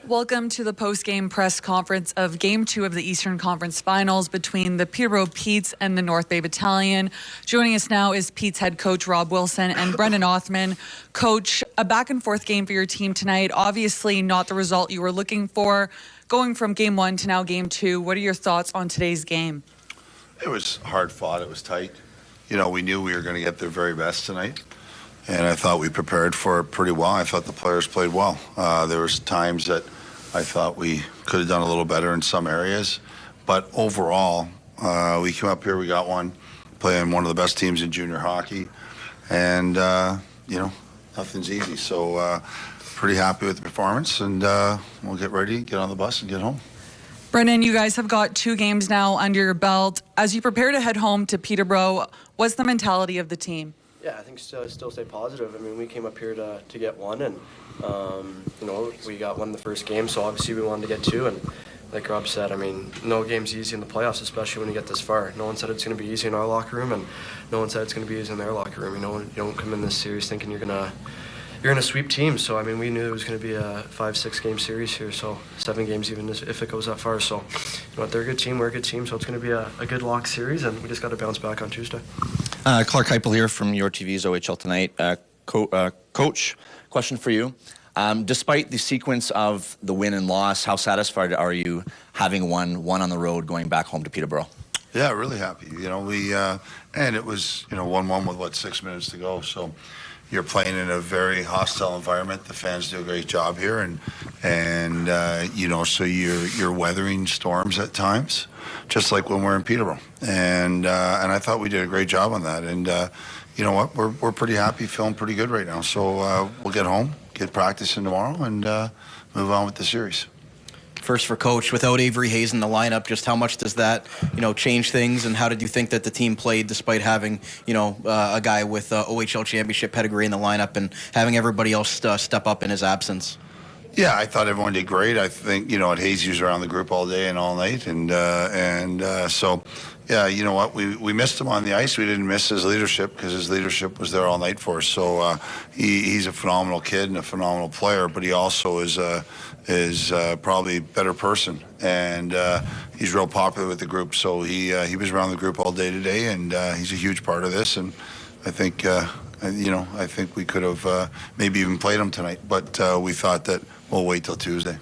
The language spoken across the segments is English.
Welcome to the post-game press conference of Game 2 of the Eastern Conference Finals between the Peterborough Petes and the North Bay Battalion. Joining us now is Pete's head coach Rob Wilson and Brendan Othman. Coach, a back-and-forth game for your team tonight. Obviously not the result you were looking for. Going from Game 1 to now Game 2, what are your thoughts on today's game? It was hard fought. It was tight. You know, we knew we were going to get their very best tonight. And I thought we prepared for it pretty well. I thought the players played well. There was times that I thought we could have done a little better in some areas. But overall, we came up here, we got one, playing one of the best teams in junior hockey. And, you know, nothing's easy. So pretty happy with the performance. And we'll get ready, get on the bus, and get home. Brendan, you guys have got 2 games now under your belt. As you prepare to head home to Peterborough, what's the mentality of the team? Yeah, I think still stay positive. I mean, we came up here to get one, and you know, we got one in the first game, so obviously we wanted to get 2. And like Rob said, I mean, no game's easy in the playoffs, especially when you get this far. No one said it's going to be easy in our locker room, and no one said it's going to be easy in their locker room. You know, you don't come in this series thinking you're gonna sweep teams. So I mean, we knew it was going to be a 5-6 game series here, so 7 games even if it goes that far. So you know what, they're a good team, we're a good team, so it's going to be a good lock series, and we just got to bounce back on Tuesday. Clark Heipel here from your TV's OHL Tonight. Coach, question for you. Despite the sequence of the win and loss, how satisfied are you having won one on the road going back home to Peterborough? Yeah, really happy. You know, and it was, 1-1 with 6 minutes to go. So you're playing in a very hostile environment. The fans do a great job here, and so you're weathering storms at times, just like when we're in Peterborough. And I thought we did a great job on that. And you know what? We're pretty happy, feeling pretty good right now. So we'll get home, get practicing tomorrow, and move on with the series. First for Coach, without Avery Hayes in the lineup, just how much does that, change things, and how did you think that the team played despite having, a guy with OHL championship pedigree in the lineup and having everybody else step up in his absence? Yeah, I thought everyone did great. I think, Hayes was around the group all day and all night, and so, yeah, you know what? We missed him on the ice. We didn't miss his leadership because his leadership was there all night for us. So he's a phenomenal kid and a phenomenal player, but he also is probably a better person, and he's real popular with the group. So he was around the group all day today, and he's a huge part of this. And I think I think we could have maybe even played him tonight, but we thought that we'll wait till Tuesday.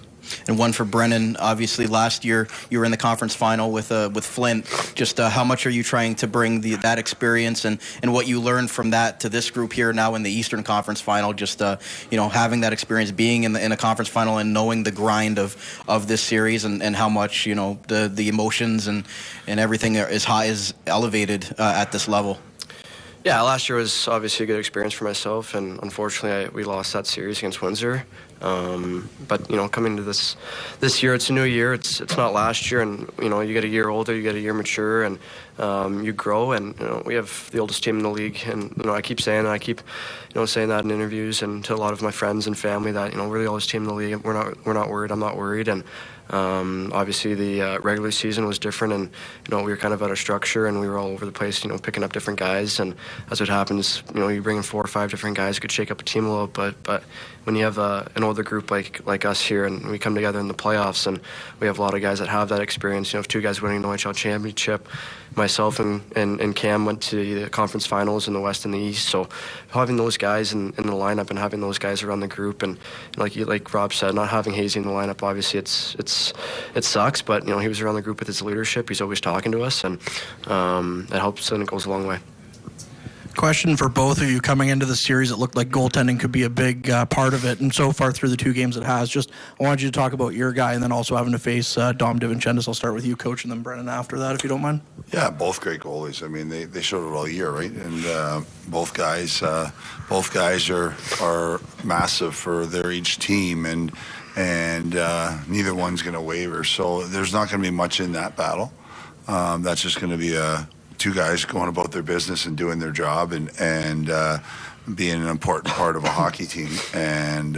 And one for Brennan. Obviously, last year you were in the conference final with Flint. Just how much are you trying to bring that experience and what you learned from that to this group here now in the Eastern Conference final? Just having that experience, being in a conference final and knowing the grind of this series and how much the emotions and everything is elevated at this level. Yeah, last year was obviously a good experience for myself, and unfortunately we lost that series against Windsor. But coming to this year, it's a new year. It's not last year, and you get a year older, you get a year mature, and you grow. And we have the oldest team in the league, and I keep saying that. I keep saying that in interviews and to a lot of my friends and family that we're the oldest team in the league. We're not worried. I'm not worried. And obviously the regular season was different, and we were kind of out of structure, and we were all over the place, picking up different guys. And that's what happens. You bring in 4 or 5 different guys, could shake up a team a little bit. But when you have an older group like us here, and we come together in the playoffs, and we have a lot of guys that have that experience. 2 guys winning the OHL championship. Myself and Cam went to the conference finals in the West and the East. So having those guys in the lineup and having those guys around the group, and like Rob said, not having Hazy in the lineup, obviously it sucks. But he was around the group with his leadership. He's always talking to us, and that helps, and it goes a long way. Question for both of you. Coming into the series, it looked like goaltending could be a big part of it, and so far through the 2 games it has. Just I wanted you to talk about your guy, and then also having to face Dom DiVincentis. I'll start with you, Coach, and then Brennan after that, if you don't mind. Yeah, both great goalies. I mean, they showed it all year, right? And both guys are massive for their each team, and neither one's going to waver. So there's not going to be much in that battle. That's just going to be 2 guys going about their business and doing their job and being an important part of a hockey team. And,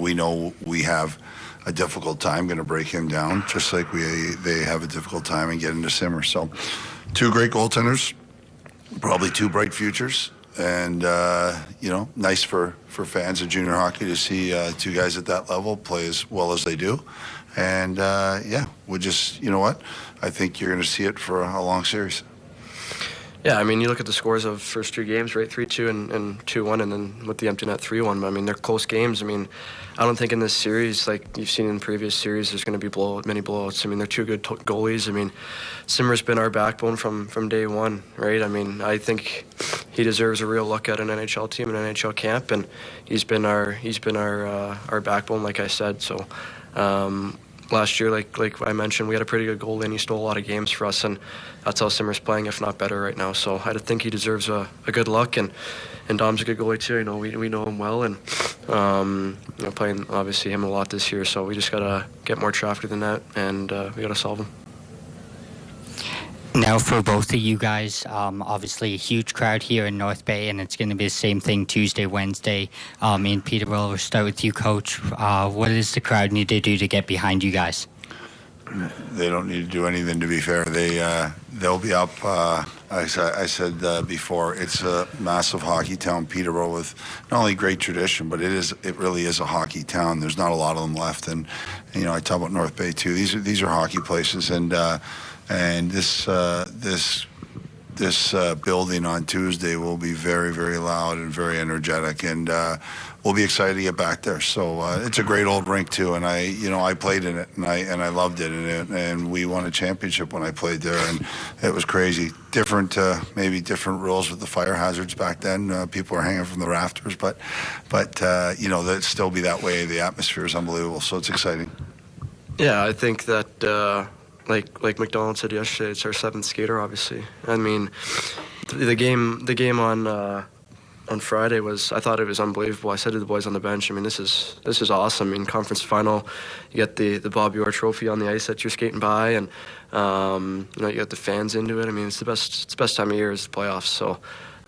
we know we have a difficult time going to break him down, just like they have a difficult time in getting to simmer. So 2 great goaltenders, probably 2 bright futures. nice for fans of junior hockey to see two guys at that level play as well as they do. And we'll just, you know what, I think you're going to see it for a long series. Yeah, I mean, you look at the scores of first two games, right? 3-2 and 2-1, and then with the empty net 3-1. I mean, they're close games. I mean, I don't think in this series, like you've seen in previous series, there's going to be many blowouts. I mean, they're two good goalies. I mean, Simmer's been our backbone from day one, right? I mean, I think he deserves a real look at an NHL team, an NHL camp, and he's been our backbone, like I said. So. Last year, like I mentioned, we had a pretty good goalie, and he stole a lot of games for us, and that's how Simmer's playing, if not better, right now. So I think he deserves a good look, and Dom's a good goalie too. You know, we know him well, and playing obviously him a lot this year. So we just gotta get more traffic than that, and we gotta solve him. Now for both of you guys, obviously a huge crowd here in North Bay, and it's going to be the same thing Tuesday, Wednesday in Peterborough. We'll start with you, Coach. What does the crowd need to do to get behind you guys? They don't need to do anything, to be fair. They'll be up. I said before, it's a massive hockey town, Peterborough, with not only great tradition, but it really is a hockey town. There's not a lot of them left, and I talk about North Bay too. These are hockey places, and this building on Tuesday will be very, very loud and very energetic, and we'll be excited to get back there. So it's a great old rink too, and I played in it, and I loved it, and we won a championship when I played there, and it was crazy. Maybe different rules with the fire hazards back then. People were hanging from the rafters, but that'd still be that way. The atmosphere is unbelievable, so it's exciting. Yeah, I think that. Like McDonald said yesterday, it's our seventh skater, obviously. I mean, the game on Friday I thought it was unbelievable. I said to the boys on the bench, I mean, this is awesome. I mean, conference final, you get the Bobby Orr trophy on the ice that you're skating by, and you get the fans into it. I mean, it's the best time of year is the playoffs. So.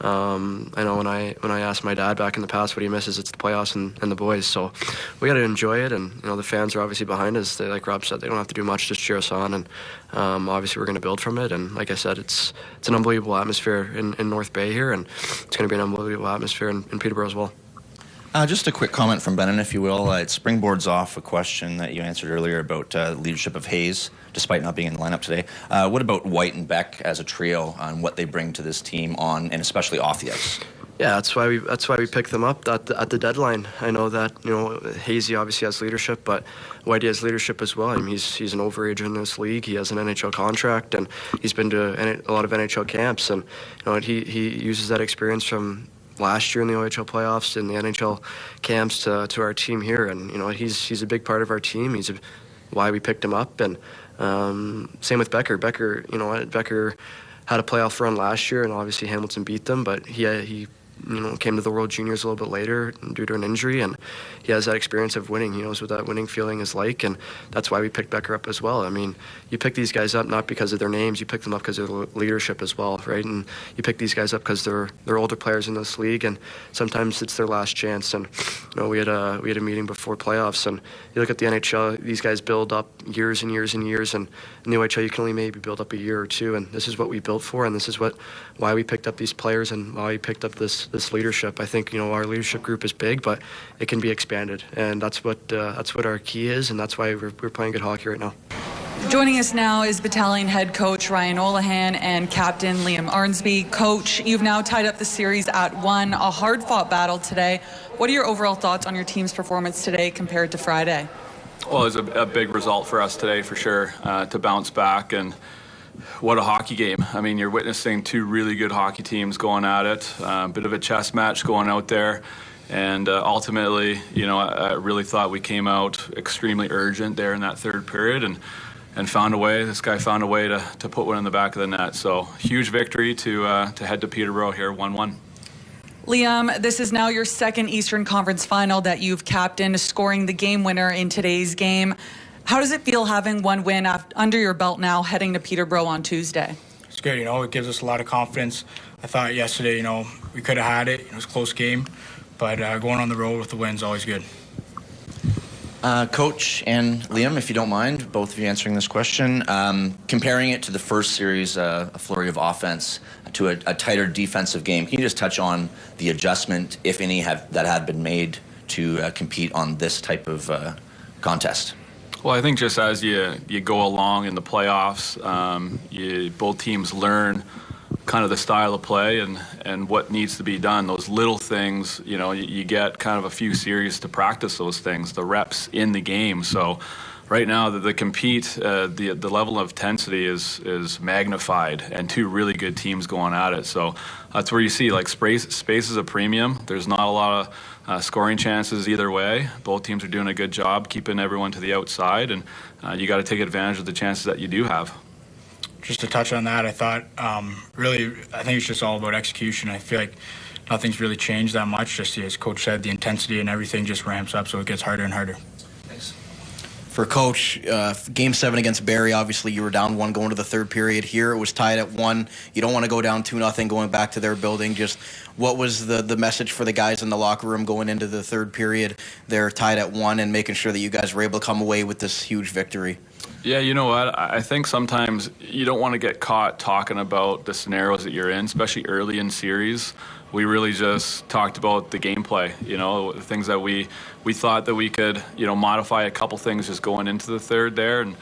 I know when I asked my dad back in the past what he misses, it's the playoffs and the boys. So we got to enjoy it, and the fans are obviously behind us. They, like Rob said, they don't have to do much, just cheer us on, and obviously we're going to build from it. And like I said, it's an unbelievable atmosphere in North Bay here, and it's going to be an unbelievable atmosphere in Peterborough as well. Just a quick comment from Brennan, if you will. It springboards off a question that you answered earlier about leadership of Hayes, despite not being in the lineup today. What about White and Beck as a trio on what they bring to this team on and especially off the ice? Yeah, that's why we picked them up at the deadline. I know that Hazy obviously has leadership, but Whitey has leadership as well. I mean, he's an overage in this league. He has an NHL contract, and he's been to a lot of NHL camps, and he uses that experience from last year in the OHL playoffs and the NHL camps to our team here, and he's a big part of our team. He's why we picked him up, and same with Becker. Becker had a playoff run last year, and obviously Hamilton beat them, but he came to the World Juniors a little bit later due to an injury, and he has that experience of winning. He knows what that winning feeling is like, and that's why we picked Becker up as well. I mean, you pick these guys up not because of their names, you pick them up because of their leadership as well, right? And you pick these guys up because they're older players in this league, and sometimes it's their last chance. And we had a meeting before playoffs, and you look at the NHL, these guys build up years and years and years, and in the OHL you can only maybe build up a year or two, and this is what we built for, and this is why we picked up these players and why we picked up this leadership. I think our leadership group is big, but it can be expanded, and that's what our key is, and that's why we're playing good hockey right now. Joining us now is Battalion Head Coach Ryan Olahan and Captain Liam Arnsby. Coach, you've now tied up the series at 1, a hard-fought battle today. What are your overall thoughts on your team's performance today compared to Friday? Well, it was a big result for us today, for sure, to bounce back, and what a hockey game. I mean, you're witnessing two really good hockey teams going at it, a bit of a chess match going out there. And ultimately, I really thought we came out extremely urgent there in that third period and found a way. This guy found a way to put one in the back of the net. So huge victory to head to Peterborough here, 1-1. Liam, this is now your second Eastern Conference final that you've captained, scoring the game winner in today's game. How does it feel having one win under your belt now, heading to Peterborough on Tuesday? It's good, it gives us a lot of confidence. I thought yesterday, we could have had it. It was a close game, but going on the road with the win is always good. Coach and Liam, if you don't mind, both of you answering this question, comparing it to the first series, a flurry of offense, to a tighter defensive game, can you just touch on that adjustment, if any, that had been made to compete on this type of contest? Well, I think just as you go along in the playoffs, both teams learn kind of the style of play and what needs to be done. Those little things, you get kind of a few series to practice those things, the reps in the game. So right now, the the level of intensity is magnified, and two really good teams going at it. So that's where you see space is a premium. There's not a lot of scoring chances either way. Both teams are doing a good job keeping everyone to the outside, and you got to take advantage of the chances that you do have. Just to touch on that, I thought I think it's just all about execution. I feel like nothing's really changed that much. Just as Coach said, the intensity and everything just ramps up, so it gets harder and harder. For Coach, Game 7 against Barrie, obviously you were down 1 going to the third period. Here it was tied at 1. You don't want to go down 2-0 going back to their building. Just what was the message for the guys in the locker room going into the third period? They're tied at 1 and making sure that you guys were able to come away with this huge victory. Yeah, you know what? I think sometimes you don't want to get caught talking about the scenarios that you're in, especially early in series. We really just talked about the gameplay, the things that we thought that we could, modify a couple things just going into the third there, and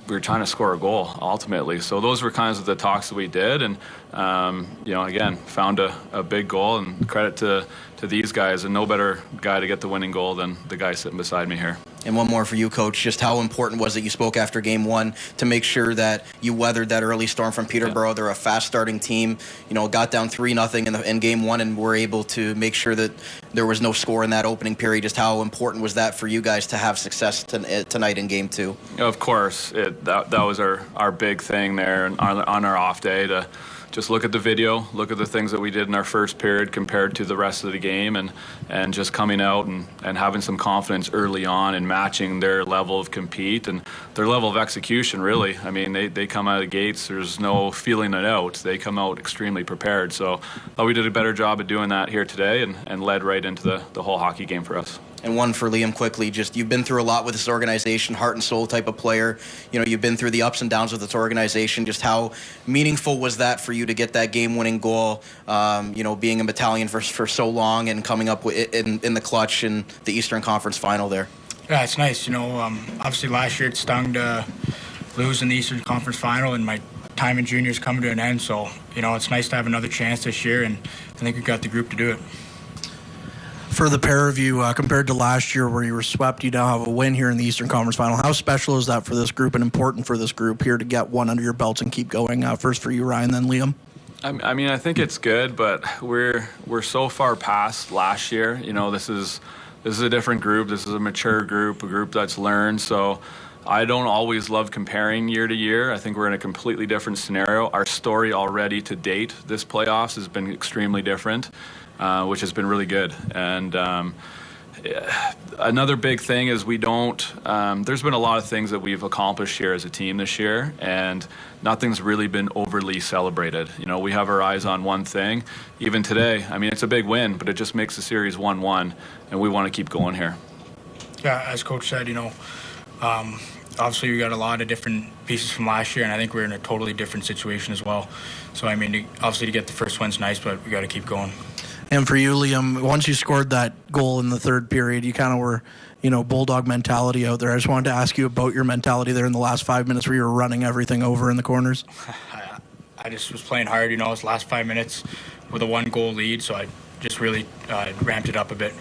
we were trying to score a goal ultimately. So those were kinds of the talks that we did, and again, found a big goal, and credit to these guys, and no better guy to get the winning goal than the guy sitting beside me here. And one more for you, Coach. Just how important was it you spoke after Game 1 to make sure that you weathered that early storm from Peterborough? Yeah. They're a fast-starting team. Got down 3-0 in Game 1 and were able to make sure that there was no score in that opening period. Just how important was that for you guys to have success tonight in Game 2? Of course. That was our big thing there on our off day, to just look at the video, look at the things that we did in our first period compared to the rest of the game, and just coming out and having some confidence early on and matching their level of compete and their level of execution, really. I mean, they come out of the gates, there's no feeling it out. They come out extremely prepared. So I thought we did a better job of doing that here today and led right into the whole hockey game for us. And one for Liam quickly, just you've been through a lot with this organization, heart and soul type of player. You've been through the ups and downs with this organization. Just how meaningful was that for you to get that game-winning goal, being a battalion for so long and coming up with in the clutch in the Eastern Conference Final there? Yeah, it's nice. Obviously last year it stung to lose in the Eastern Conference Final, and my time in juniors coming to an end. So, it's nice to have another chance this year, and I think we got the group to do it. For the pair of you, compared to last year where you were swept, you now have a win here in the Eastern Conference Final. How special is that for this group and important for this group here to get one under your belts and keep going? First for you, Ryan, then Liam. I mean, I think it's good, but we're so far past last year. This is a different group. This is a mature group, a group that's learned. So I don't always love comparing year to year. I think we're in a completely different scenario. Our story already to date, this playoffs, has been extremely different. Which has been really good. And another big thing is there's been a lot of things that we've accomplished here as a team this year, and nothing's really been overly celebrated. We have our eyes on one thing. Even today, I mean, it's a big win, but it just makes the series 1-1, and we want to keep going here. Yeah, as Coach said, obviously we got a lot of different pieces from last year, and I think we're in a totally different situation as well. So, I mean, obviously to get the first win's nice, but we got to keep going. And for you, Liam, once you scored that goal in the third period, you kind of were, bulldog mentality out there. I just wanted to ask you about your mentality there in the last 5 minutes where you were running everything over in the corners. I just was playing hard, it's last 5 minutes with a 1-goal lead, so I just really ramped it up a bit.